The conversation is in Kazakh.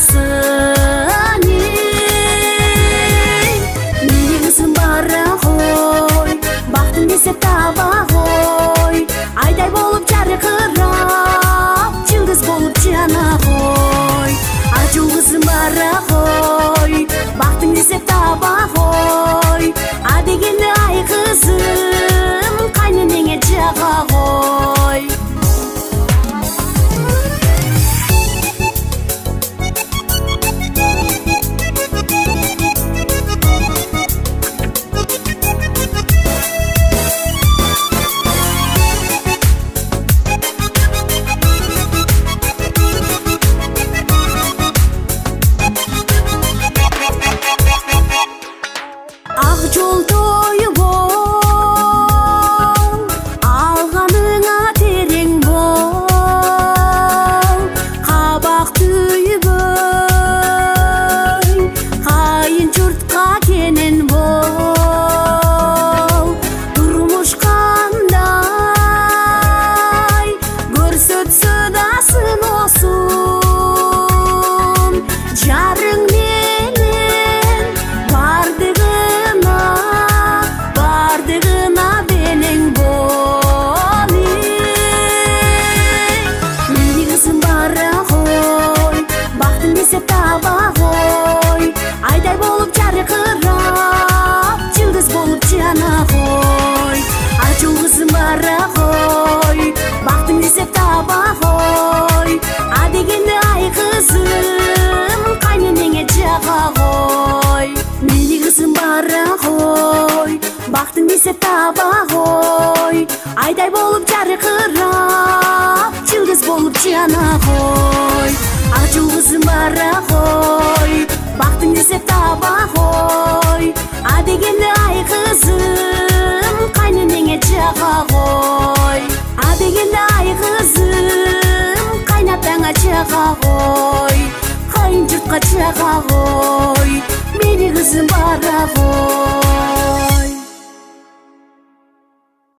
болсын. Менің қызым бара ғой, бақтың десе таба ғой. Айдай болып жарқырап, жұлдыз болып жана ғой. Ажу қызым бара ғой, бақтың десе таба ғой. А дегенде ай қызым, қайненеңе жаға ғой. Ақ жол тойы бол, алғаныңа терең бол. Қабақ түйбөй, қайын жұртқа кенен бол. Тұрмыш қандай, көрсөтсө да сыносын. Жарың менен бардығына бенең бол. Менің қызым бара ғой, бақтың десе таба ғой. Айдай болып жарқырап, жұлдыз болып жана ғой. Ажу қызым бара ғой, бақтың десе таба ғой. А дегенде ай қызым, қайненеңе жаға ғой. Менің қызым бара ғой, бақтың десе таба ғой. Айдай болып жарқырап, жұлдыз болып жана ғой. Ажу қызым бара ғой, бақтың десе таба ғой. А дегенде ай қызым, қайненеңе жаға ғой. А дегенде ай қызым, қайнатаңа жаға ғой. Қайын жұртқа жаға ғой. Менің